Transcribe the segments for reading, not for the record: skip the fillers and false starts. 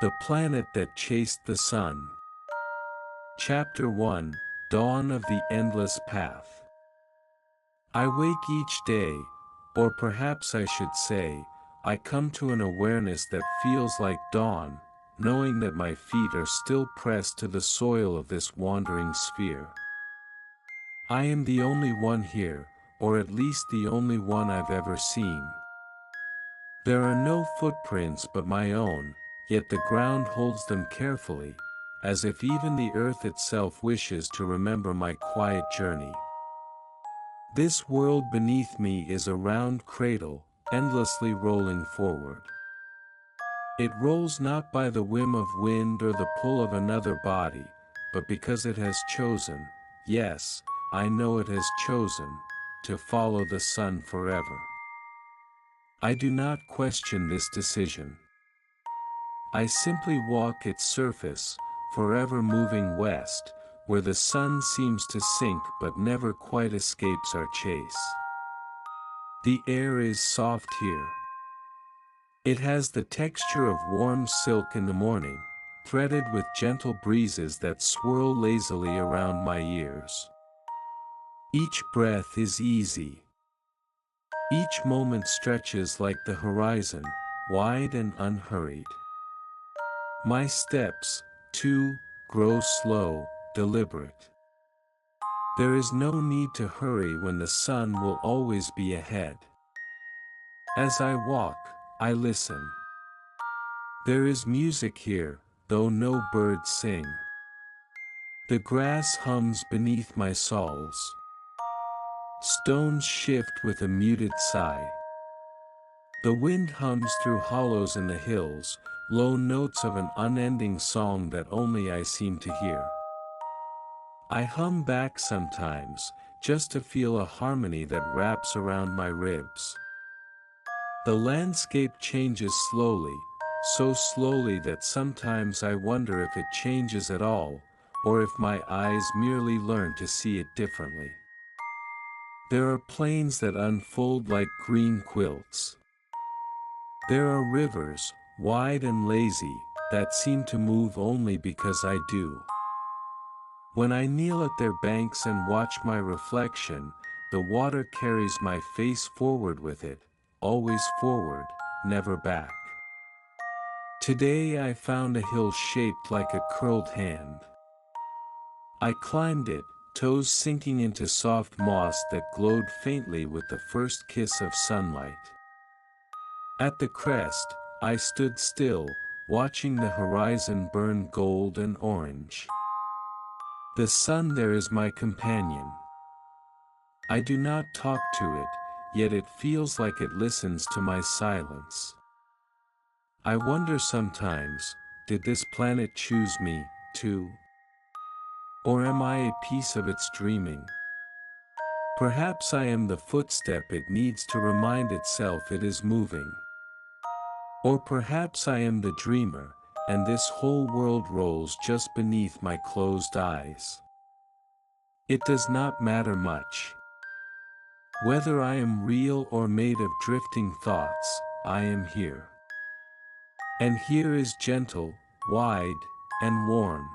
The Planet That Chased the Sun. Chapter 1, Dawn of the Endless Path. I wake each day, or perhaps I should say, I come to an awareness that feels like dawn, knowing that my feet are still pressed to the soil of this wandering sphere. I am the only one here, or at least the only one I've ever seen. There are no footprints but my own, yet the ground holds them carefully, as if even the earth itself wishes to remember my quiet journey. This world beneath me is a round cradle, endlessly rolling forward. It rolls not by the whim of wind or the pull of another body, but because it has chosen, yes, I know it has chosen, to follow the sun forever. I do not question this decision. I simply walk its surface, forever moving west, where the sun seems to sink but never quite escapes our chase. The air is soft here. It has the texture of warm silk in the morning, threaded with gentle breezes that swirl lazily around my ears. Each breath is easy. Each moment stretches like the horizon, wide and unhurried. My steps, too, grow slow, deliberate. There is no need to hurry when the sun will always be ahead. As I walk, I listen. There is music here, though no birds sing. The grass hums beneath my soles. Stones shift with a muted sigh. The wind hums through hollows in the hills, low notes of an unending song that only I seem to hear. I hum back sometimes, just to feel a harmony that wraps around my ribs. The landscape changes slowly, so slowly that sometimes I wonder if it changes at all, or if my eyes merely learn to see it differently. There are plains that unfold like green quilts. There are rivers, wide and lazy, that seem to move only because I do. When I kneel at their banks and watch my reflection, the water carries my face forward with it, always forward, never back. Today I found a hill shaped like a curled hand. I climbed it, toes sinking into soft moss that glowed faintly with the first kiss of sunlight. At the crest, I stood still, watching the horizon burn gold and orange. The sun there is my companion. I do not talk to it, yet it feels like it listens to my silence. I wonder sometimes, did this planet choose me, too? Or am I a piece of its dreaming? Perhaps I am the footstep it needs to remind itself it is moving. Or perhaps I am the dreamer, and this whole world rolls just beneath my closed eyes. It does not matter much. Whether I am real or made of drifting thoughts, I am here. And here is gentle, wide, and warm.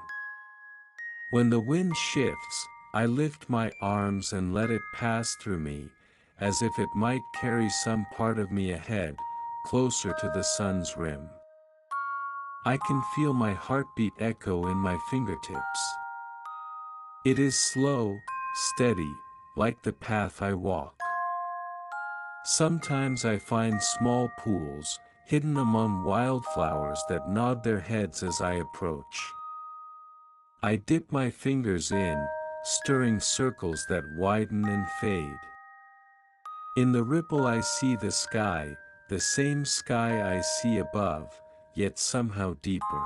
When the wind shifts, I lift my arms and let it pass through me, as if it might carry some part of me ahead, closer to the sun's rim. I can feel my heartbeat echo in my fingertips. It is slow, steady, like the path I walk. Sometimes I find small pools, hidden among wildflowers that nod their heads as I approach. I dip my fingers in, stirring circles that widen and fade. In the ripple I see the sky, the same sky I see above, yet somehow deeper.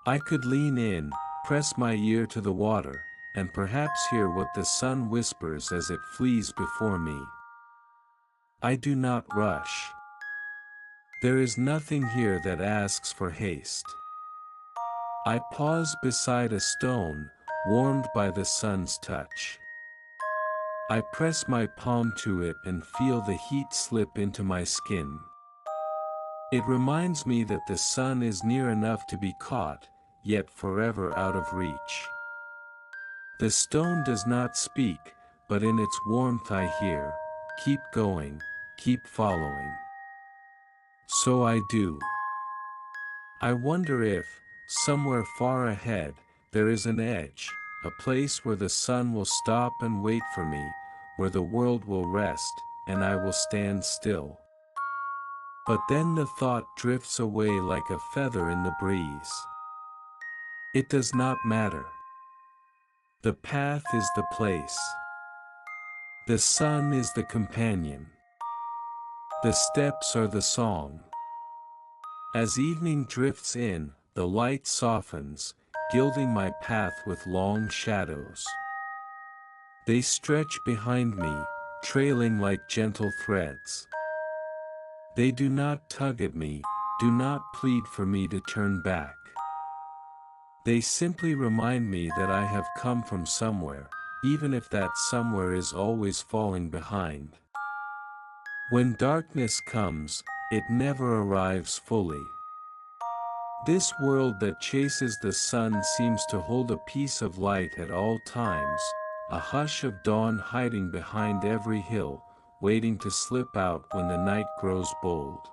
I could lean in, press my ear to the water, and perhaps hear what the sun whispers as it flees before me. I do not rush. There is nothing here that asks for haste. I pause beside a stone, warmed by the sun's touch. I press my palm to it and feel the heat slip into my skin. It reminds me that the sun is near enough to be caught, yet forever out of reach. The stone does not speak, but in its warmth I hear, keep going, keep following. So I do. I wonder if, somewhere far ahead, there is an edge, a place where the sun will stop and wait for me, where the world will rest, and I will stand still. But then the thought drifts away like a feather in the breeze. It does not matter. The path is the place. The sun is the companion. The steps are the song. As evening drifts in, the light softens, gilding my path with long shadows. They stretch behind me, trailing like gentle threads. They do not tug at me, do not plead for me to turn back. They simply remind me that I have come from somewhere, even if that somewhere is always falling behind. When darkness comes, it never arrives fully. This world that chases the sun seems to hold a piece of light at all times, a hush of dawn hiding behind every hill, waiting to slip out when the night grows bold.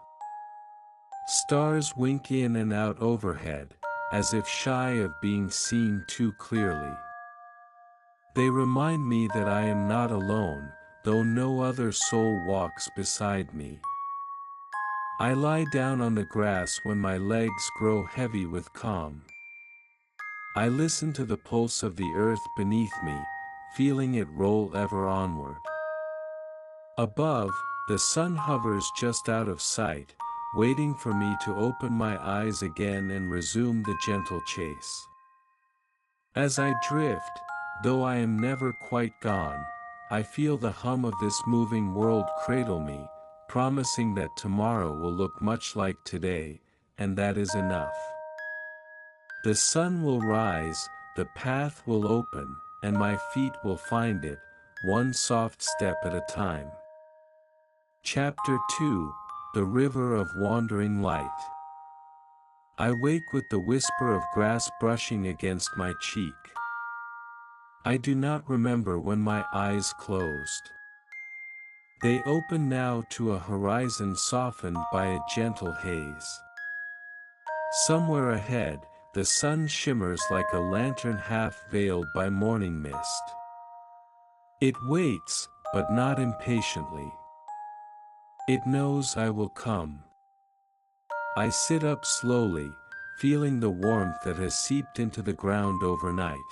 Stars wink in and out overhead, as if shy of being seen too clearly. They remind me that I am not alone, though no other soul walks beside me. I lie down on the grass when my legs grow heavy with calm. I listen to the pulse of the earth beneath me, feeling it roll ever onward. Above, the sun hovers just out of sight, waiting for me to open my eyes again and resume the gentle chase. As I drift, though I am never quite gone, I feel the hum of this moving world cradle me, promising that tomorrow will look much like today, and that is enough. The sun will rise, the path will open, and my feet will find it, one soft step at a time. Chapter 2: The River of Wandering Light. I wake with the whisper of grass brushing against my cheek. I do not remember when my eyes closed. They open now to a horizon softened by a gentle haze. Somewhere ahead, the sun shimmers like a lantern half veiled by morning mist. It waits, but not impatiently. It knows I will come. I sit up slowly, feeling the warmth that has seeped into the ground overnight.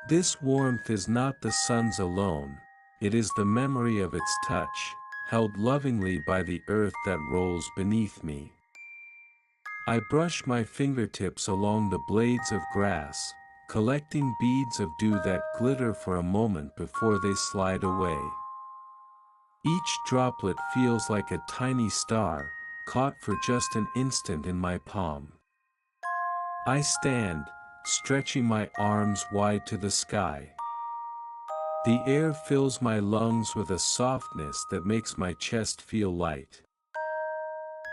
This warmth is not the sun's alone, it is the memory of its touch, held lovingly by the earth that rolls beneath me. I brush my fingertips along the blades of grass, collecting beads of dew that glitter for a moment before they slide away. Each droplet feels like a tiny star, caught for just an instant in my palm. I stand, stretching my arms wide to the sky. The air fills my lungs with a softness that makes my chest feel light.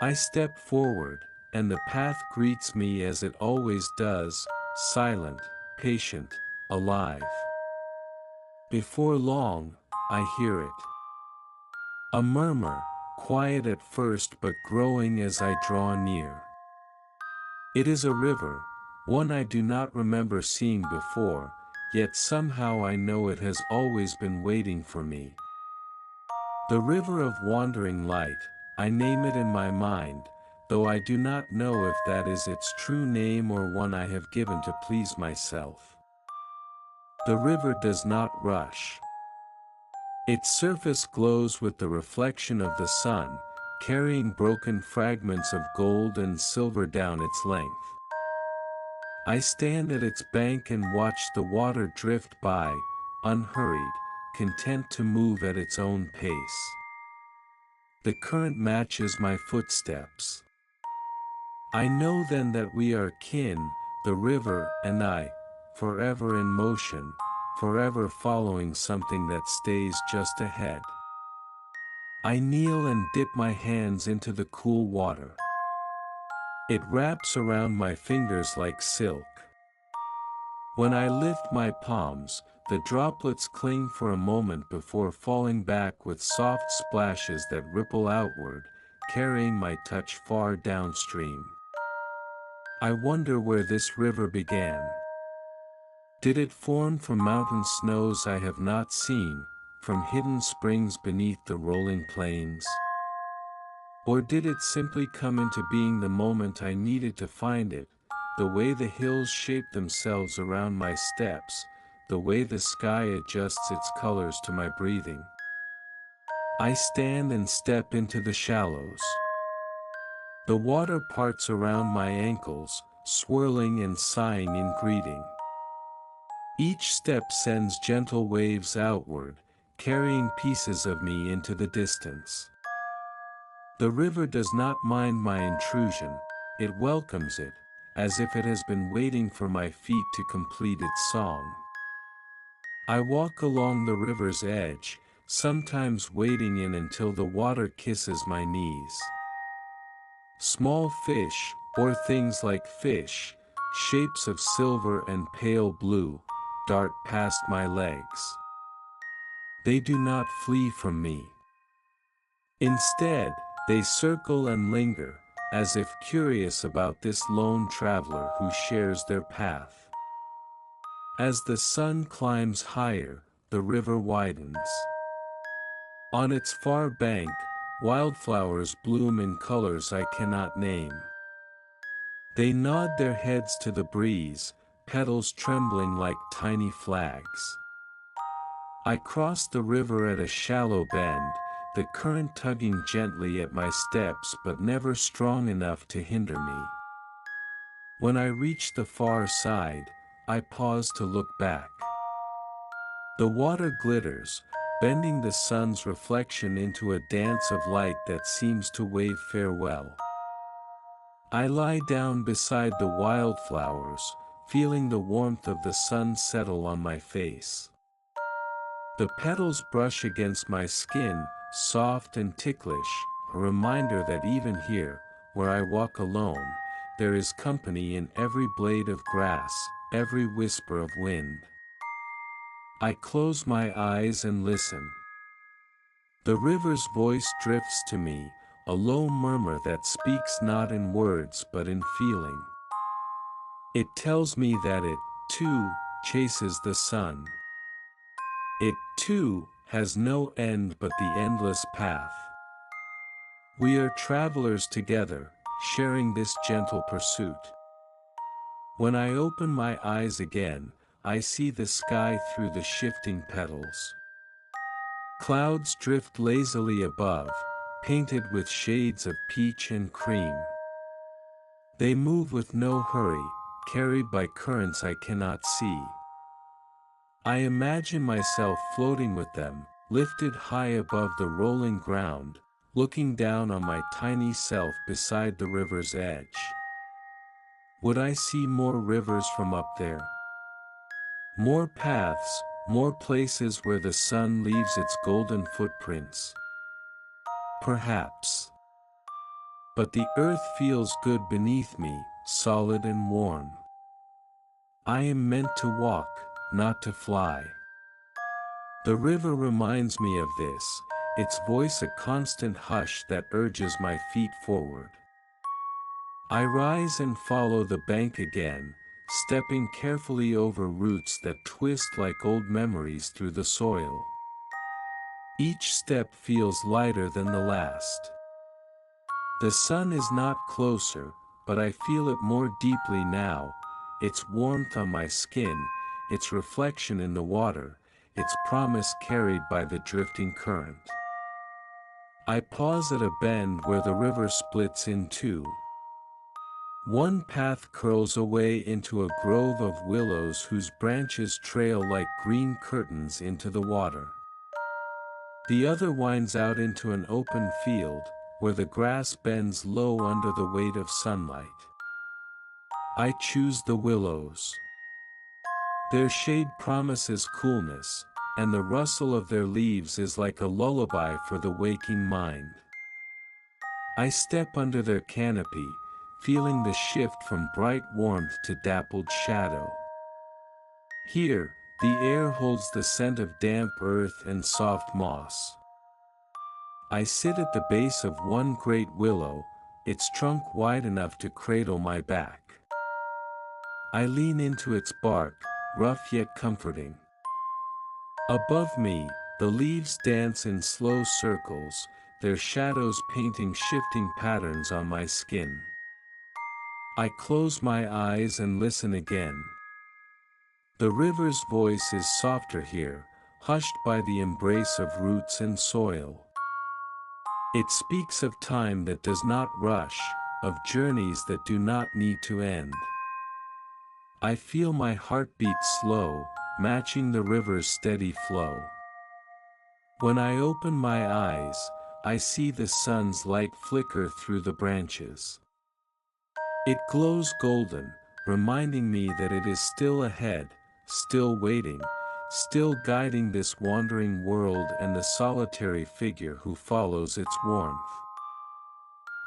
I step forward, and the path greets me as it always does, silent, patient, alive. Before long, I hear it. A murmur, quiet at first but growing as I draw near. It is a river, one I do not remember seeing before, yet somehow I know it has always been waiting for me. The River of Wandering Light, I name it in my mind, though I do not know if that is its true name or one I have given to please myself. The river does not rush. Its surface glows with the reflection of the sun, carrying broken fragments of gold and silver down its length. I stand at its bank and watch the water drift by, unhurried, content to move at its own pace. The current matches my footsteps. I know then that we are kin, the river and I, forever in motion, forever following something that stays just ahead. I kneel and dip my hands into the cool water. It wraps around my fingers like silk. When I lift my palms, the droplets cling for a moment before falling back with soft splashes that ripple outward, carrying my touch far downstream. I wonder where this river began. Did it form from mountain snows I have not seen, from hidden springs beneath the rolling plains? Or did it simply come into being the moment I needed to find it, the way the hills shape themselves around my steps, the way the sky adjusts its colors to my breathing? I stand and step into the shallows. The water parts around my ankles, swirling and sighing in greeting. Each step sends gentle waves outward, carrying pieces of me into the distance. The river does not mind my intrusion, it welcomes it, as if it has been waiting for my feet to complete its song. I walk along the river's edge, sometimes wading in until the water kisses my knees. Small fish, or things like fish, shapes of silver and pale blue, dart past my legs. They do not flee from me. Instead, they circle and linger, as if curious about this lone traveler who shares their path. As the sun climbs higher, the river widens. On its far bank, wildflowers bloom in colors I cannot name. They nod their heads to the breeze, petals trembling like tiny flags. I cross the river at a shallow bend, the current tugging gently at my steps but never strong enough to hinder me. When I reach the far side, I pause to look back. The water glitters, bending the sun's reflection into a dance of light that seems to wave farewell. I lie down beside the wildflowers, feeling the warmth of the sun settle on my face. The petals brush against my skin, soft and ticklish, a reminder that even here, where I walk alone, there is company in every blade of grass, every whisper of wind. I close my eyes and listen. The river's voice drifts to me, a low murmur that speaks not in words but in feeling. It tells me that it, too, chases the sun. It, too, has no end but the endless path. We are travelers together, sharing this gentle pursuit. When I open my eyes again, I see the sky through the shifting petals. Clouds drift lazily above, painted with shades of peach and cream. They move with no hurry, carried by currents I cannot see. I imagine myself floating with them, lifted high above the rolling ground, looking down on my tiny self beside the river's edge. Would I see more rivers from up there? More paths, more places where the sun leaves its golden footprints? Perhaps. But the earth feels good beneath me, solid and warm. I am meant to walk, not to fly. The river reminds me of this, its voice a constant hush that urges my feet forward. I rise and follow the bank again, stepping carefully over roots that twist like old memories through the soil. Each step feels lighter than the last. The sun is not closer, but I feel it more deeply now, its warmth on my skin, its reflection in the water, its promise carried by the drifting current. I pause at a bend where the river splits in two. One path curls away into a grove of willows whose branches trail like green curtains into the water. The other winds out into an open field, where the grass bends low under the weight of sunlight. I choose the willows. Their shade promises coolness, and the rustle of their leaves is like a lullaby for the waking mind. I step under their canopy, feeling the shift from bright warmth to dappled shadow. Here, the air holds the scent of damp earth and soft moss. I sit at the base of one great willow, its trunk wide enough to cradle my back. I lean into its bark, rough yet comforting. Above me, the leaves dance in slow circles, their shadows painting shifting patterns on my skin. I close my eyes and listen again. The river's voice is softer here, hushed by the embrace of roots and soil. It speaks of time that does not rush, of journeys that do not need to end. I feel my heart beat slow, matching the river's steady flow. When I open my eyes, I see the sun's light flicker through the branches. It glows golden, reminding me that it is still ahead, still waiting, still guiding this wandering world and the solitary figure who follows its warmth.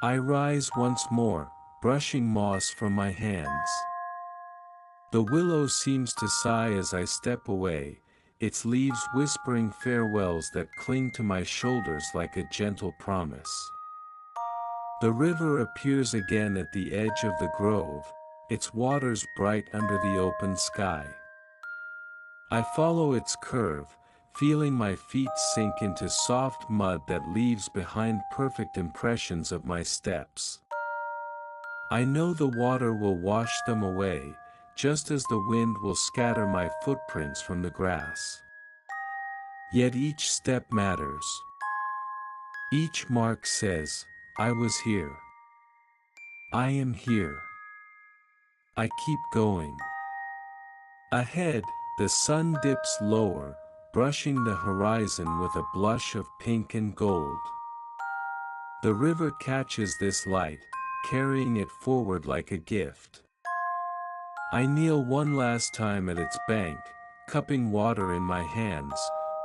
I rise once more, brushing moss from my hands. The willow seems to sigh as I step away, its leaves whispering farewells that cling to my shoulders like a gentle promise. The river appears again at the edge of the grove, its waters bright under the open sky. I follow its curve, feeling my feet sink into soft mud that leaves behind perfect impressions of my steps. I know the water will wash them away, just as the wind will scatter my footprints from the grass. Yet each step matters. Each mark says, I was here. I am here. I keep going. Ahead, the sun dips lower, brushing the horizon with a blush of pink and gold. The river catches this light, carrying it forward like a gift. I kneel one last time at its bank, cupping water in my hands,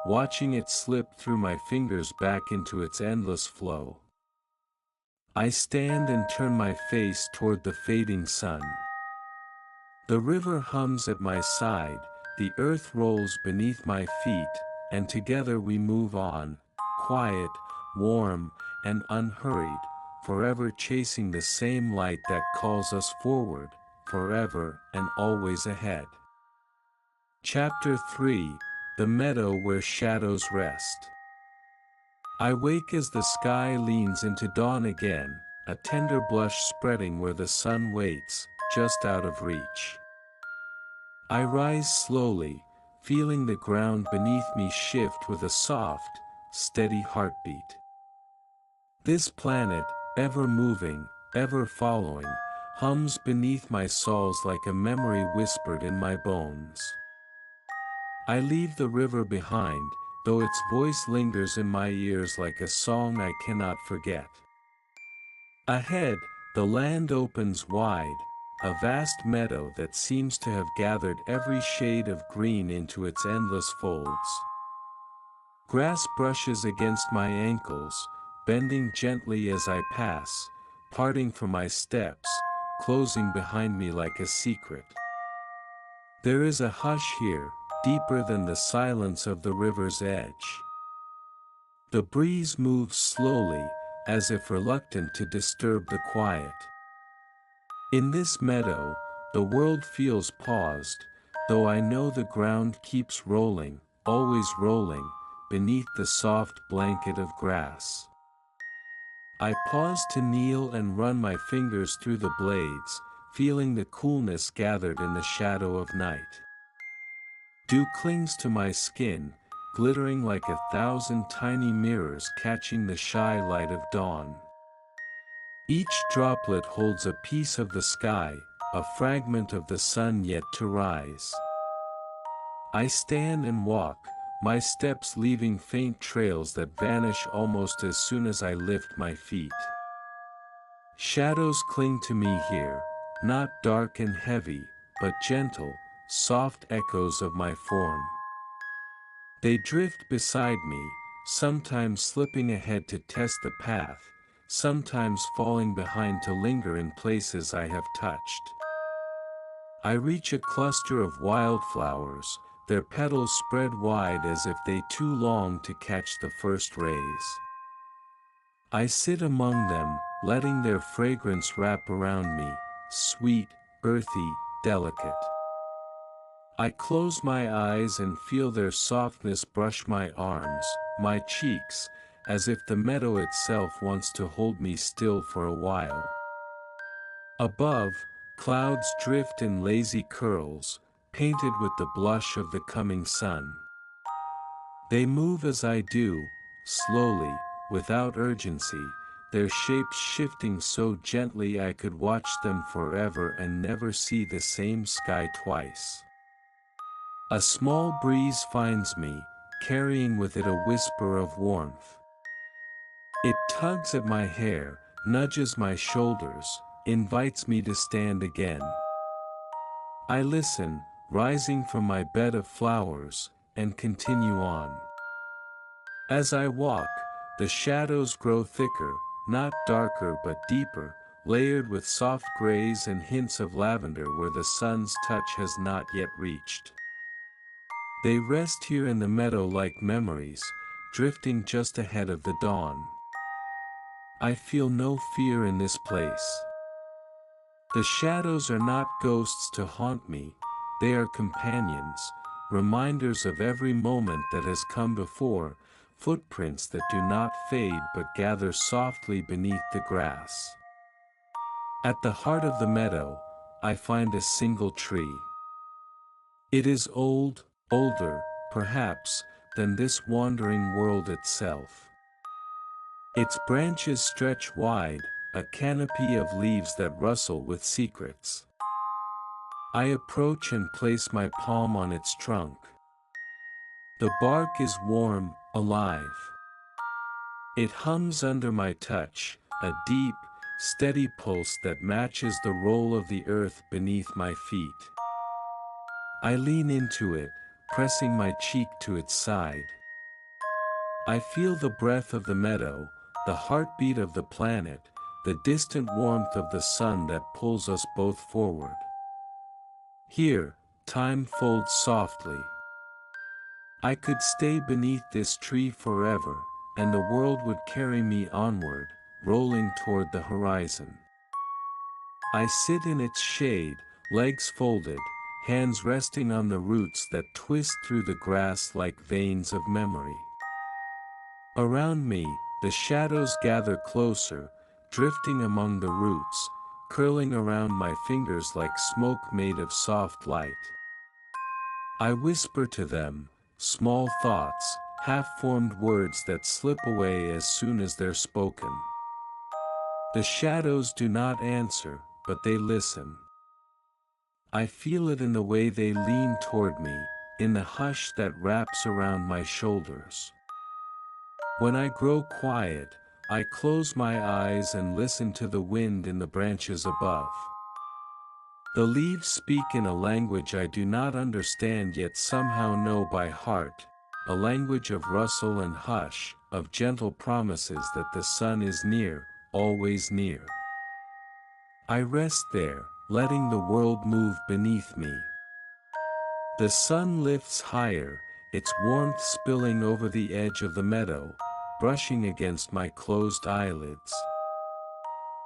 watching it slip through my fingers back into its endless flow. I stand and turn my face toward the fading sun. The river hums at my side, the earth rolls beneath my feet, and together we move on, quiet, warm, and unhurried, forever chasing the same light that calls us forward, forever and always ahead. Chapter 3: The Meadow Where Shadows Rest. I wake as the sky leans into dawn again, a tender blush spreading where the sun waits, just out of reach. I rise slowly, feeling the ground beneath me shift with a soft, steady heartbeat. This planet, ever moving, ever following, hums beneath my soles like a memory whispered in my bones. I leave the river behind, though its voice lingers in my ears like a song I cannot forget. Ahead, the land opens wide, a vast meadow that seems to have gathered every shade of green into its endless folds. Grass brushes against my ankles, bending gently as I pass, parting from my steps, closing behind me like a secret. There is a hush here, deeper than the silence of the river's edge. The breeze moves slowly, as if reluctant to disturb the quiet. In this meadow, the world feels paused, though I know the ground keeps rolling, always rolling, beneath the soft blanket of grass. I pause to kneel and run my fingers through the blades, feeling the coolness gathered in the shadow of night. Dew clings to my skin, glittering like 1,000 tiny mirrors catching the shy light of dawn. Each droplet holds a piece of the sky, a fragment of the sun yet to rise. I stand and walk, my steps leaving faint trails that vanish almost as soon as I lift my feet. Shadows cling to me here, not dark and heavy, but gentle, soft echoes of my form. They drift beside me, sometimes slipping ahead to test the path, sometimes falling behind to linger in places I have touched. I reach a cluster of wildflowers, their petals spread wide as if they too long to catch the first rays. I sit among them, letting their fragrance wrap around me, sweet, earthy, delicate. I close my eyes and feel their softness brush my arms, my cheeks, as if the meadow itself wants to hold me still for a while. Above, clouds drift in lazy curls, painted with the blush of the coming sun. They move as I do, slowly, without urgency, their shapes shifting so gently I could watch them forever and never see the same sky twice. A small breeze finds me, carrying with it a whisper of warmth. It tugs at my hair, nudges my shoulders, invites me to stand again. I listen, rising from my bed of flowers, and continue on. As I walk, the shadows grow thicker, not darker but deeper, layered with soft grays and hints of lavender where the sun's touch has not yet reached. They rest here in the meadow like memories, drifting just ahead of the dawn. I feel no fear in this place. The shadows are not ghosts to haunt me, they are companions, reminders of every moment that has come before, footprints that do not fade but gather softly beneath the grass. At the heart of the meadow, I find a single tree. It is old, older, perhaps, than this wandering world itself. Its branches stretch wide, a canopy of leaves that rustle with secrets. I approach and place my palm on its trunk. The bark is warm, alive. It hums under my touch, a deep, steady pulse that matches the roll of the earth beneath my feet. I lean into it, pressing my cheek to its side. I feel the breath of the meadow, the heartbeat of the planet, the distant warmth of the sun that pulls us both forward. Here, time folds softly. I could stay beneath this tree forever, and the world would carry me onward, rolling toward the horizon. I sit in its shade, legs folded, hands resting on the roots that twist through the grass like veins of memory. Around me, the shadows gather closer, drifting among the roots, curling around my fingers like smoke made of soft light. I whisper to them, small thoughts, half-formed words that slip away as soon as they're spoken. The shadows do not answer, but they listen. I feel it in the way they lean toward me, in the hush that wraps around my shoulders. When I grow quiet, I close my eyes and listen to the wind in the branches above. The leaves speak in a language I do not understand yet somehow know by heart, a language of rustle and hush, of gentle promises that the sun is near, always near. I rest there, letting the world move beneath me. The sun lifts higher, its warmth spilling over the edge of the meadow, brushing against my closed eyelids.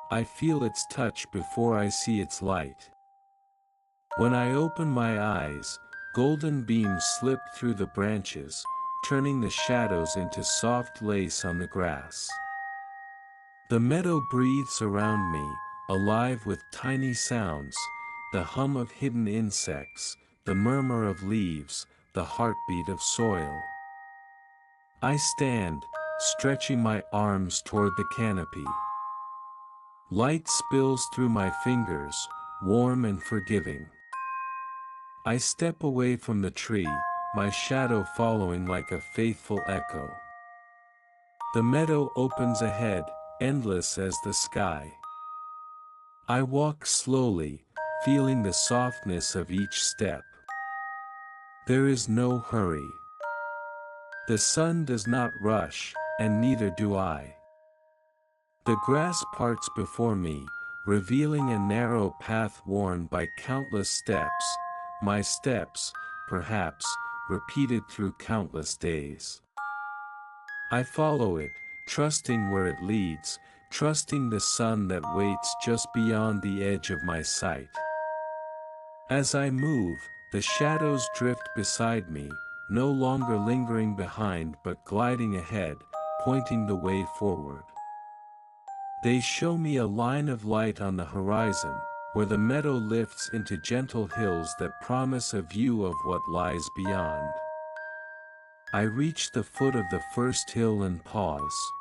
I feel its touch before I see its light. When I open my eyes, golden beams slip through the branches, turning the shadows into soft lace on the grass. The meadow breathes around me, alive with tiny sounds, the hum of hidden insects, the murmur of leaves, the heartbeat of soil. I stand, stretching my arms toward the canopy. Light spills through my fingers, warm and forgiving. I step away from the tree, my shadow following like a faithful echo. The meadow opens ahead, endless as the sky. I walk slowly, feeling the softness of each step. There is no hurry. The sun does not rush, and neither do I. The grass parts before me, revealing a narrow path worn by countless steps, my steps, perhaps, repeated through countless days. I follow it, trusting where it leads, trusting the sun that waits just beyond the edge of my sight. As I move, the shadows drift beside me, no longer lingering behind but gliding ahead, pointing the way forward. They show me a line of light on the horizon, where the meadow lifts into gentle hills that promise a view of what lies beyond. I reach the foot of the first hill and pause.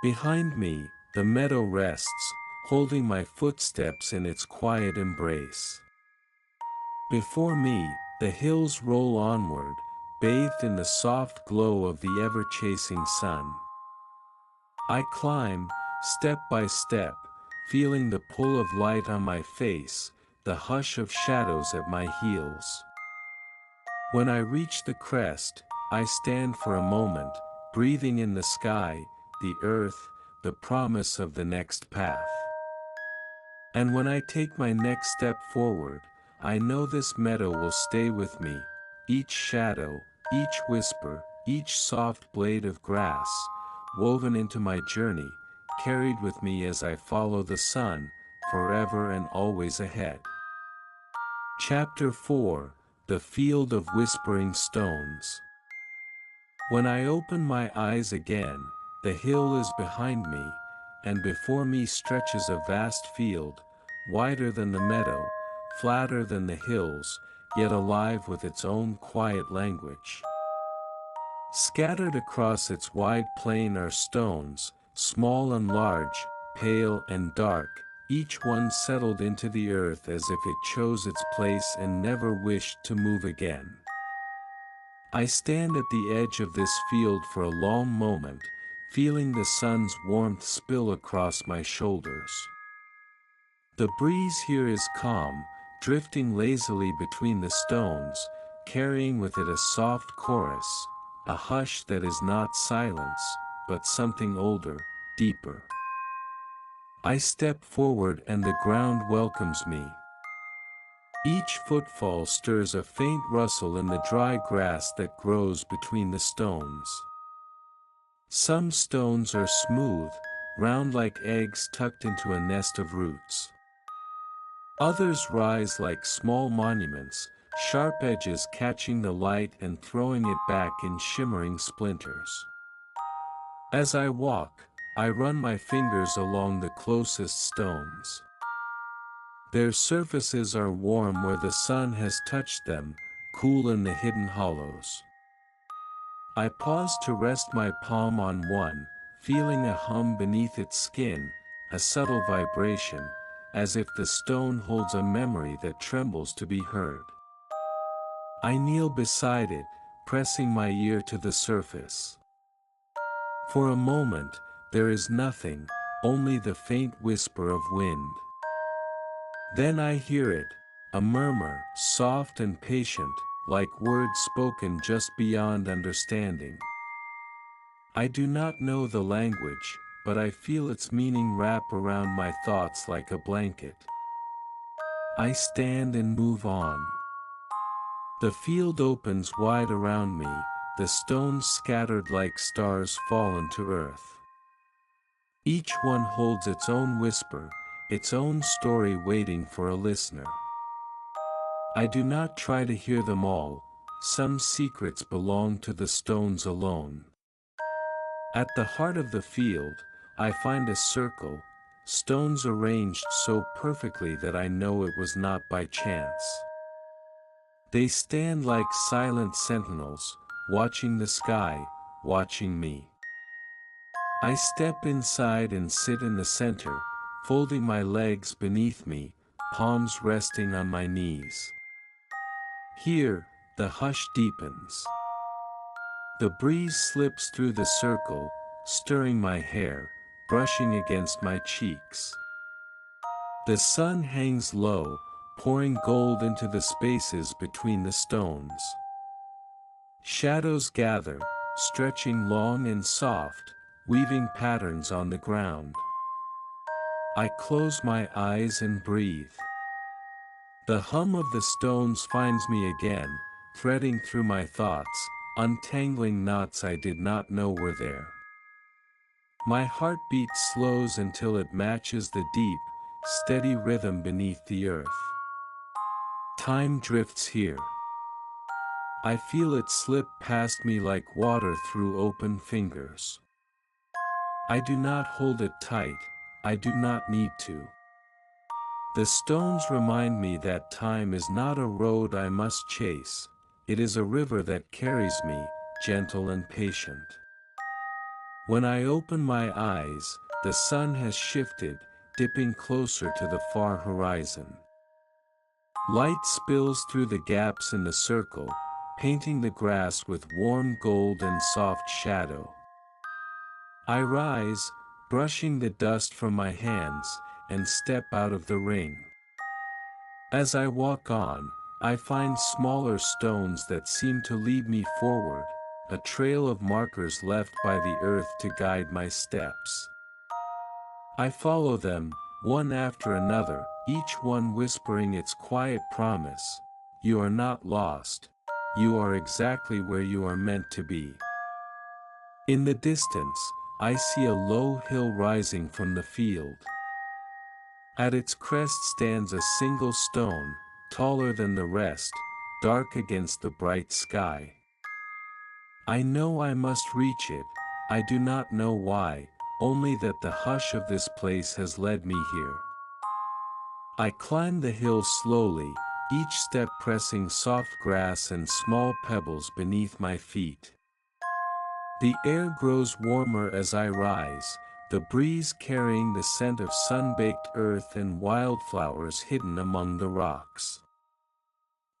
Behind me, the meadow rests, holding my footsteps in its quiet embrace. Before me, the hills roll onward, bathed in the soft glow of the ever-chasing sun. I climb, step by step, feeling the pull of light on my face, the hush of shadows at my heels. When I reach the crest, I stand for a moment, breathing in the sky, the earth, the promise of the next path. And when I take my next step forward, I know this meadow will stay with me, each shadow, each whisper, each soft blade of grass, woven into my journey, carried with me as I follow the sun, forever and always ahead. Chapter 4, The Field of Whispering Stones. When I open my eyes again, the hill is behind me, and before me stretches a vast field, wider than the meadow, flatter than the hills, yet alive with its own quiet language. Scattered across its wide plain are stones, small and large, pale and dark, each one settled into the earth as if it chose its place and never wished to move again. I stand at the edge of this field for a long moment, feeling the sun's warmth spill across my shoulders. The breeze here is calm, drifting lazily between the stones, carrying with it a soft chorus, a hush that is not silence, but something older, deeper. I step forward and the ground welcomes me. Each footfall stirs a faint rustle in the dry grass that grows between the stones. Some stones are smooth, round like eggs tucked into a nest of roots. Others rise like small monuments, sharp edges catching the light and throwing it back in shimmering splinters. As I walk, I run my fingers along the closest stones. Their surfaces are warm where the sun has touched them, cool in the hidden hollows. I pause to rest my palm on one, feeling a hum beneath its skin, a subtle vibration, as if the stone holds a memory that trembles to be heard. I kneel beside it, pressing my ear to the surface. For a moment, there is nothing, only the faint whisper of wind. Then I hear it, a murmur, soft and patient, like words spoken just beyond understanding. I do not know the language, but I feel its meaning wrap around my thoughts like a blanket. I stand and move on. The field opens wide around me, the stones scattered like stars fallen to earth. Each one holds its own whisper, its own story waiting for a listener. I do not try to hear them all, some secrets belong to the stones alone. At the heart of the field, I find a circle, stones arranged so perfectly that I know it was not by chance. They stand like silent sentinels, watching the sky, watching me. I step inside and sit in the center, folding my legs beneath me, palms resting on my knees. Here, the hush deepens. The breeze slips through the circle, stirring my hair, brushing against my cheeks. The sun hangs low, pouring gold into the spaces between the stones. Shadows gather, stretching long and soft, weaving patterns on the ground. I close my eyes and breathe. The hum of the stones finds me again, threading through my thoughts, untangling knots I did not know were there. My heartbeat slows until it matches the deep, steady rhythm beneath the earth. Time drifts here. I feel it slip past me like water through open fingers. I do not hold it tight, I do not need to. The stones remind me that time is not a road I must chase, it is a river that carries me, gentle and patient. When I open my eyes, the sun has shifted, dipping closer to the far horizon. Light spills through the gaps in the circle, painting the grass with warm gold and soft shadow. I rise, brushing the dust from my hands, and step out of the ring. As I walk on, I find smaller stones that seem to lead me forward, a trail of markers left by the earth to guide my steps. I follow them, one after another, each one whispering its quiet promise: you are not lost, you are exactly where you are meant to be. In the distance, I see a low hill rising from the field. At its crest stands a single stone, taller than the rest, dark against the bright sky. I know I must reach it, I do not know why, only that the hush of this place has led me here. I climb the hill slowly, each step pressing soft grass and small pebbles beneath my feet. The air grows warmer as I rise, the breeze carrying the scent of sun-baked earth and wildflowers hidden among the rocks.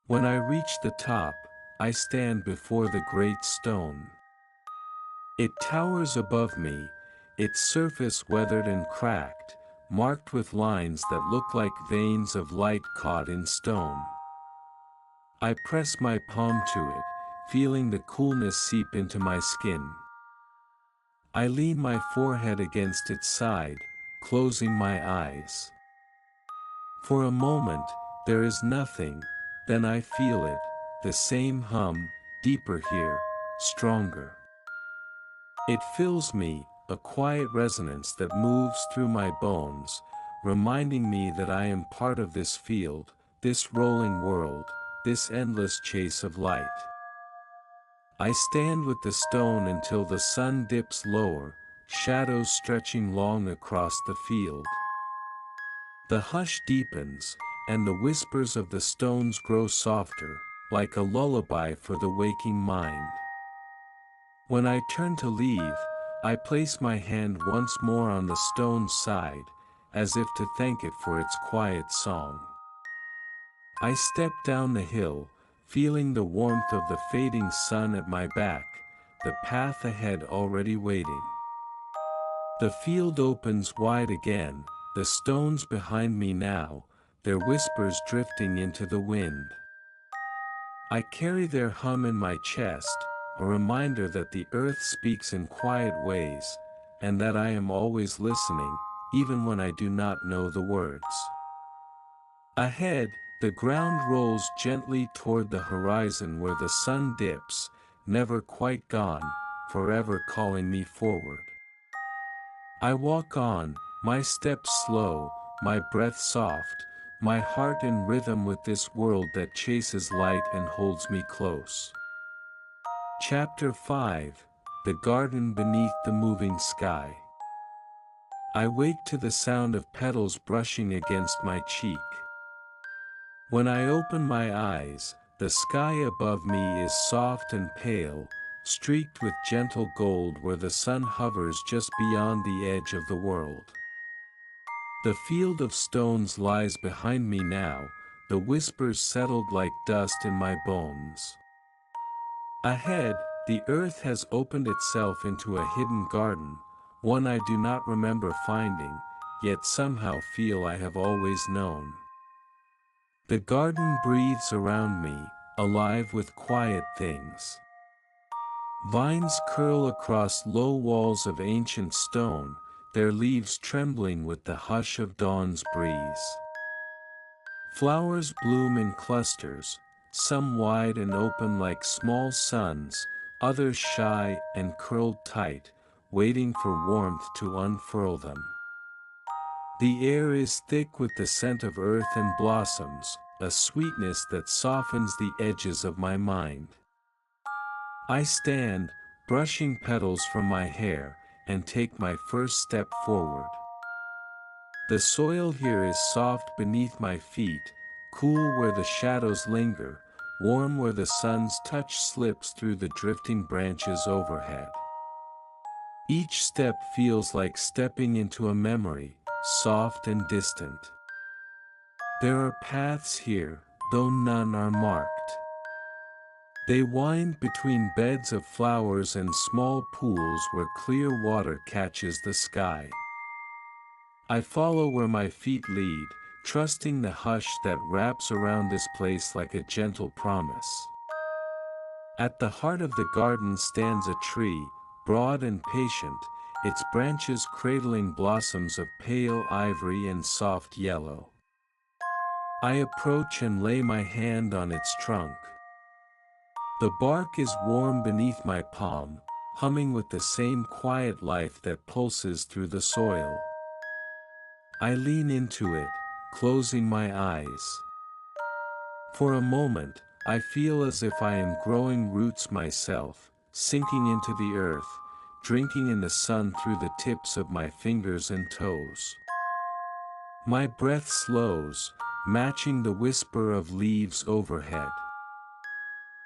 When I reach the top, I stand before the great stone. It towers above me, its surface weathered and cracked, marked with lines that look like veins of light caught in stone. I press my palm to it, feeling the coolness seep into my skin. I lean my forehead against its side, closing my eyes. For a moment, there is nothing, then I feel it, the same hum, deeper here, stronger. It fills me, a quiet resonance that moves through my bones, reminding me that I am part of this field, this rolling world, this endless chase of light. I stand with the stone until the sun dips lower, shadows stretching long across the field. The hush deepens, and the whispers of the stones grow softer, like a lullaby for the waking mind. When I turn to leave, I place my hand once more on the stone's side, as if to thank it for its quiet song. I step down the hill, feeling the warmth of the fading sun at my back, the path ahead already waiting. The field opens wide again, the stones behind me now, their whispers drifting into the wind. I carry their hum in my chest, a reminder that the earth speaks in quiet ways, and that I am always listening, even when I do not know the words. Ahead, the ground rolls gently toward the horizon where the sun dips, never quite gone, forever calling me forward. I walk on, my steps slow, my breath soft, my heart in rhythm with this world that chases light and holds me close. Chapter 5: The Garden Beneath the Moving Sky. I wake to the sound of petals brushing against my cheek. When I open my eyes, the sky above me is soft and pale, streaked with gentle gold where the sun hovers just beyond the edge of the world. The field of stones lies behind me now, the whispers settled like dust in my bones. Ahead, the earth has opened itself into a hidden garden, one I do not remember finding, yet somehow feel I have always known. The garden breathes around me, alive with quiet things. Vines curl across low walls of ancient stone, their leaves trembling with the hush of dawn's breeze. Flowers bloom in clusters, some wide and open like small suns, others shy and curled tight, waiting for warmth to unfurl them. The air is thick with the scent of earth and blossoms, a sweetness that softens the edges of my mind. I stand, brushing petals from my hair, and take my first step forward. The soil here is soft beneath my feet, cool where the shadows linger, warm where the sun's touch slips through the drifting branches overhead. Each step feels like stepping into a memory, soft and distant. There are paths here, though none are marked. They wind between beds of flowers and small pools where clear water catches the sky. I follow where my feet lead, trusting the hush that wraps around this place like a gentle promise. At the heart of the garden stands a tree, broad and patient, its branches cradling blossoms of pale ivory and soft yellow. I approach and lay my hand on its trunk. The bark is warm beneath my palm, humming with the same quiet life that pulses through the soil. I lean into it, closing my eyes. For a moment, I feel as if I am growing roots myself, sinking into the earth, drinking in the sun through the tips of my fingers and toes. My breath slows, matching the whisper of leaves overhead.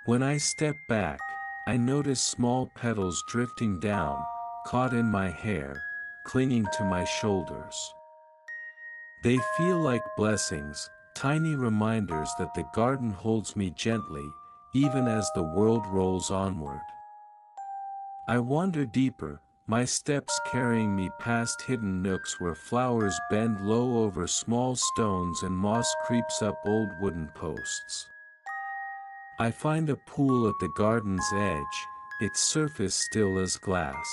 When I step back, I notice small petals drifting down, caught in my hair, clinging to my shoulders. They feel like blessings, tiny reminders that the garden holds me gently, even as the world rolls onward. I wander deeper, my steps carrying me past hidden nooks where flowers bend low over small stones and moss creeps up old wooden posts. I find a pool at the garden's edge, its surface still as glass.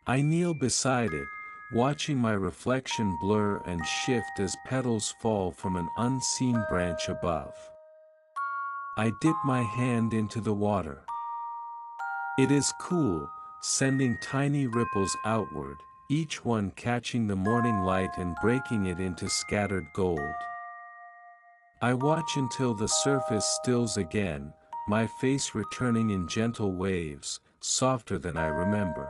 I kneel beside it, watching my reflection blur and shift as petals fall from an unseen branch above. I dip my hand into the water. It is cool, sending tiny ripples outward, each one catching the morning light and breaking it into scattered gold. I watch until the surface stills again, my face returning in gentle waves, softer than I remember.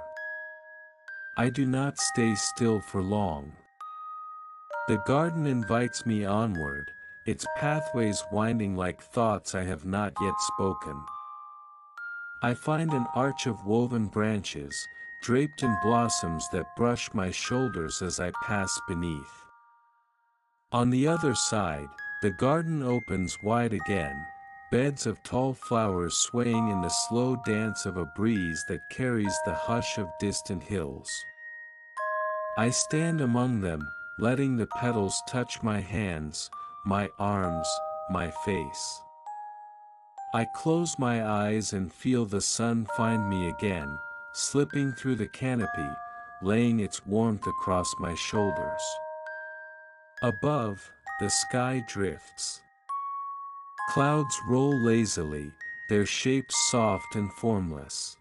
I do not stay still for long. The garden invites me onward, its pathways winding like thoughts I have not yet spoken. I find an arch of woven branches, draped in blossoms that brush my shoulders as I pass beneath. On the other side, the garden opens wide again, beds of tall flowers swaying in the slow dance of a breeze that carries the hush of distant hills. I stand among them, letting the petals touch my hands, my arms, my face. I close my eyes and feel the sun find me again, slipping through the canopy, laying its warmth across my shoulders. Above, the sky drifts. Clouds roll lazily, their shapes soft and formless.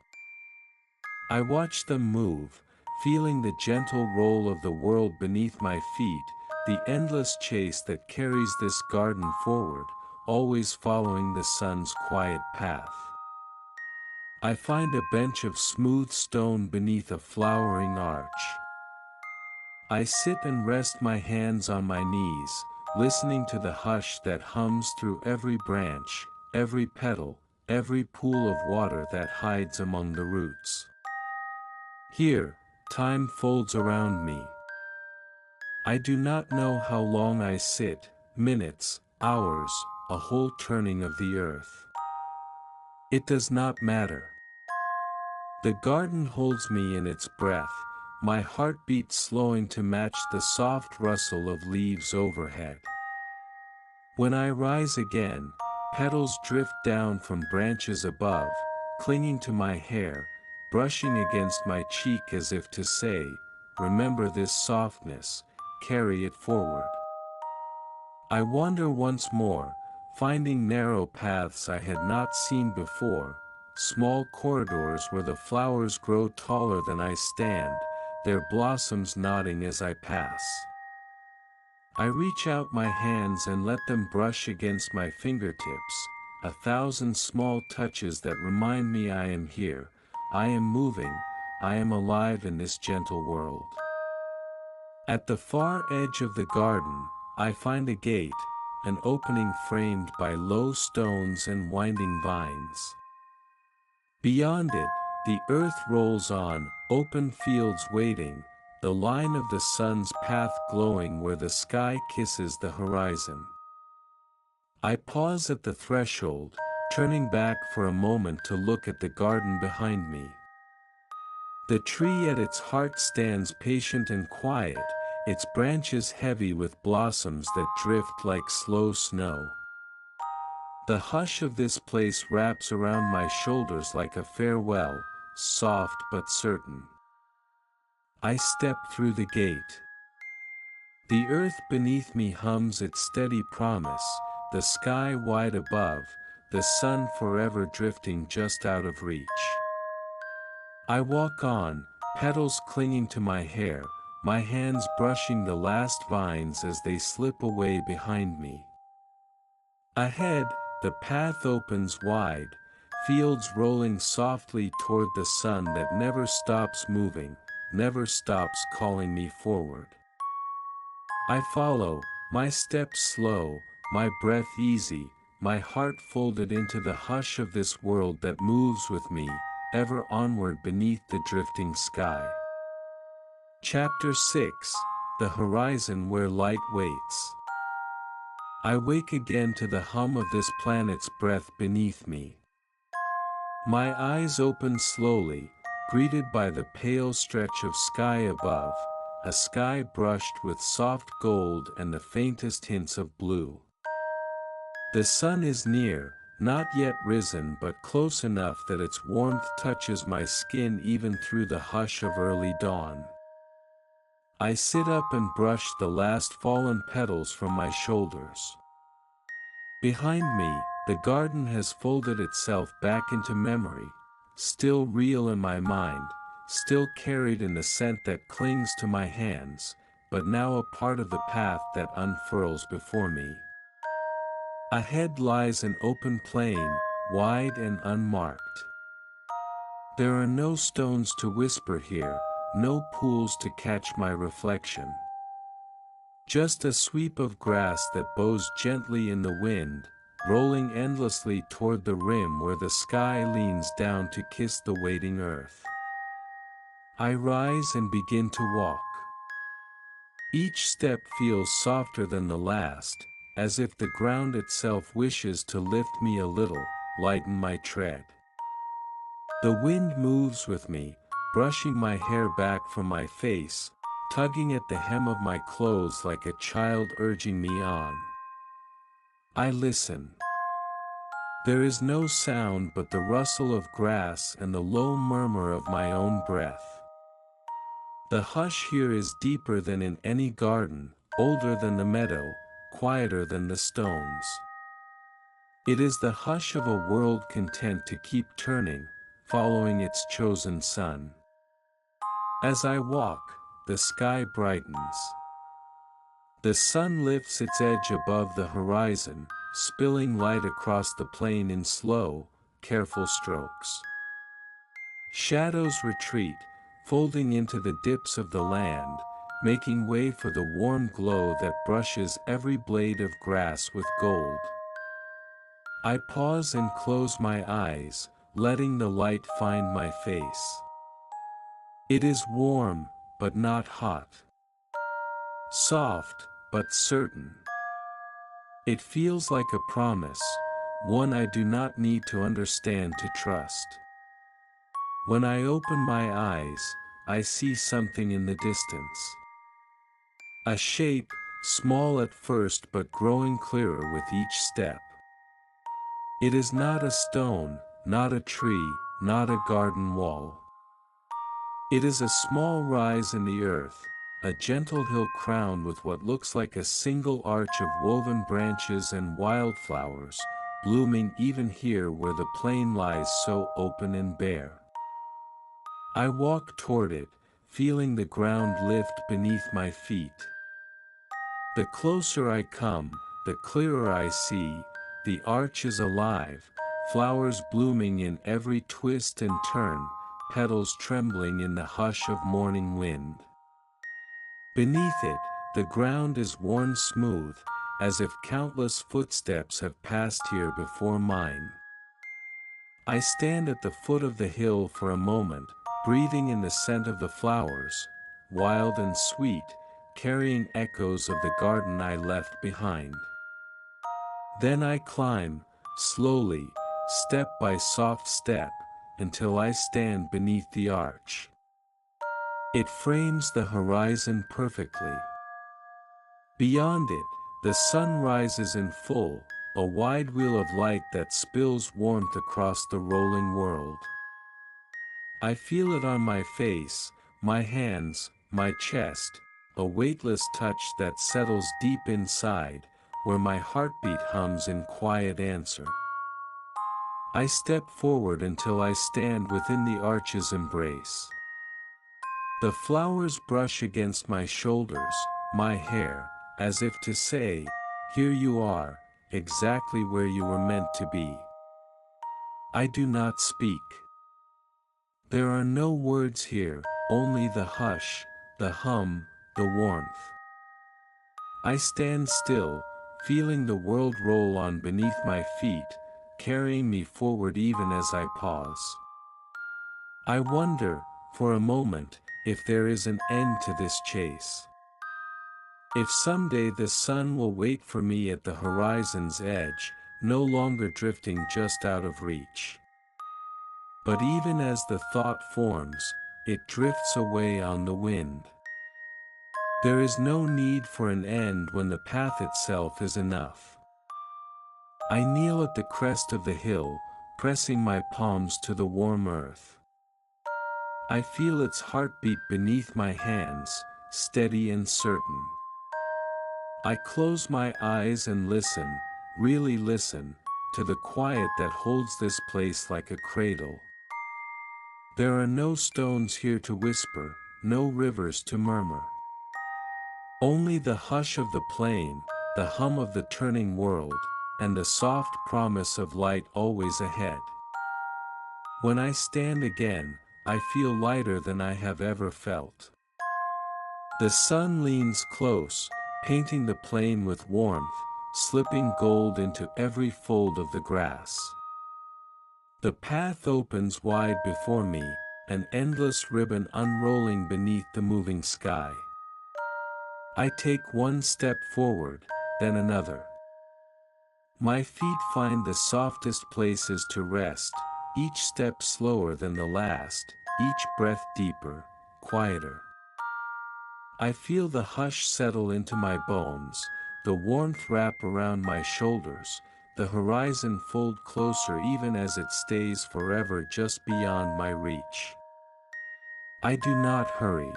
I watch them move, feeling the gentle roll of the world beneath my feet, the endless chase that carries this garden forward, always following the sun's quiet path. I find a bench of smooth stone beneath a flowering arch. I sit and rest my hands on my knees, listening to the hush that hums through every branch, every petal, every pool of water that hides among the roots. Here, time folds around me. I do not know how long I sit, minutes, hours, a whole turning of the earth. It does not matter. The garden holds me in its breath, my heartbeat slowing to match the soft rustle of leaves overhead. When I rise again, petals drift down from branches above, clinging to my hair, brushing against my cheek as if to say, "Remember this softness, carry it forward." I wander once more, finding narrow paths I had not seen before, small corridors where the flowers grow taller than I stand, their blossoms nodding as I pass. I reach out my hands and let them brush against my fingertips, a thousand small touches that remind me I am here, I am moving, I am alive in this gentle world. At the far edge of the garden, I find a gate, an opening framed by low stones and winding vines. Beyond it, the earth rolls on, open fields waiting, the line of the sun's path glowing where the sky kisses the horizon. I pause at the threshold, turning back for a moment to look at the garden behind me. The tree at its heart stands patient and quiet, its branches heavy with blossoms that drift like slow snow. The hush of this place wraps around my shoulders like a farewell, soft but certain. I step through the gate. The earth beneath me hums its steady promise, the sky wide above, the sun forever drifting just out of reach. I walk on, petals clinging to my hair, my hands brushing the last vines as they slip away behind me. Ahead, the path opens wide, fields rolling softly toward the sun that never stops moving, never stops calling me forward. I follow, my steps slow, my breath easy, my heart folded into the hush of this world that moves with me, ever onward beneath the drifting sky. Chapter 6: The Horizon Where Light Waits. I wake again to the hum of this planet's breath beneath me. My eyes open slowly, greeted by the pale stretch of sky above, a sky brushed with soft gold and the faintest hints of blue. The sun is near, not yet risen but close enough that its warmth touches my skin even through the hush of early dawn. I sit up and brush the last fallen petals from my shoulders. Behind me, the garden has folded itself back into memory, still real in my mind, still carried in the scent that clings to my hands, but now a part of the path that unfurls before me. Ahead lies an open plain, wide and unmarked. There are no stones to whisper here, no pools to catch my reflection. Just a sweep of grass that bows gently in the wind, rolling endlessly toward the rim where the sky leans down to kiss the waiting earth. I rise and begin to walk. Each step feels softer than the last, as if the ground itself wishes to lift me a little, lighten my tread. The wind moves with me, brushing my hair back from my face, tugging at the hem of my clothes like a child urging me on. I listen. There is no sound but the rustle of grass and the low murmur of my own breath. The hush here is deeper than in any garden, older than the meadow, quieter than the stones. It is the hush of a world content to keep turning, following its chosen sun. As I walk, the sky brightens. The sun lifts its edge above the horizon, spilling light across the plain in slow, careful strokes. Shadows retreat, folding into the dips of the land, making way for the warm glow that brushes every blade of grass with gold. I pause and close my eyes, letting the light find my face. It is warm, but not hot. Soft, but certain. It feels like a promise, one I do not need to understand to trust. When I open my eyes, I see something in the distance. A shape, small at first but growing clearer with each step. It is not a stone, not a tree, not a garden wall. It is a small rise in the earth, a gentle hill crowned with what looks like a single arch of woven branches and wildflowers, blooming even here where the plain lies so open and bare. I walk toward it, feeling the ground lift beneath my feet. The closer I come, the clearer I see, the arch is alive, flowers blooming in every twist and turn, petals trembling in the hush of morning wind. Beneath it, the ground is worn smooth, as if countless footsteps have passed here before mine. I stand at the foot of the hill for a moment, breathing in the scent of the flowers, wild and sweet, carrying echoes of the garden I left behind. Then I climb, slowly, step by soft step, until I stand beneath the arch. It frames the horizon perfectly. Beyond it, the sun rises in full, a wide wheel of light that spills warmth across the rolling world. I feel it on my face, my hands, my chest, a weightless touch that settles deep inside, where my heartbeat hums in quiet answer. I step forward until I stand within the arch's embrace. The flowers brush against my shoulders, my hair, as if to say, "Here you are, exactly where you were meant to be." I do not speak. There are no words here, only the hush, the hum, the warmth. I stand still, feeling the world roll on beneath my feet, carrying me forward even as I pause. I wonder, for a moment, if there is an end to this chase. If someday the sun will wait for me at the horizon's edge, no longer drifting just out of reach. But even as the thought forms, it drifts away on the wind. There is no need for an end when the path itself is enough. I kneel at the crest of the hill, pressing my palms to the warm earth. I feel its heartbeat beneath my hands, steady and certain. I close my eyes and listen, really listen, to the quiet that holds this place like a cradle. There are no stones here to whisper, no rivers to murmur. Only the hush of the plain, the hum of the turning world, and the soft promise of light always ahead. When I stand again, I feel lighter than I have ever felt. The sun leans close, painting the plain with warmth, slipping gold into every fold of the grass. The path opens wide before me, an endless ribbon unrolling beneath the moving sky. I take one step forward, then another. My feet find the softest places to rest, each step slower than the last, each breath deeper, quieter. I feel the hush settle into my bones, the warmth wrap around my shoulders, the horizon fold closer even as it stays forever just beyond my reach. I do not hurry.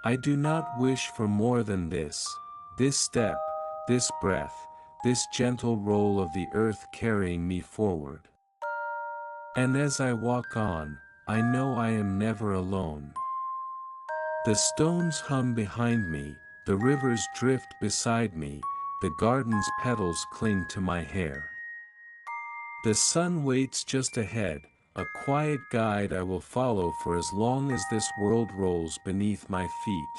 I do not wish for more than this step, this breath, this gentle roll of the earth carrying me forward. And as I walk on, I know I am never alone. The stones hum behind me, the rivers drift beside me, the garden's petals cling to my hair. The sun waits just ahead, a quiet guide I will follow for as long as this world rolls beneath my feet.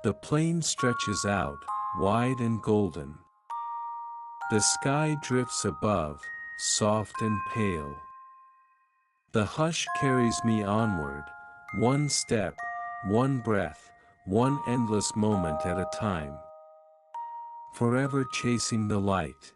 The plain stretches out, wide and golden. The sky drifts above, soft and pale. The hush carries me onward, one step, one breath, one endless moment at a time. Forever chasing the light.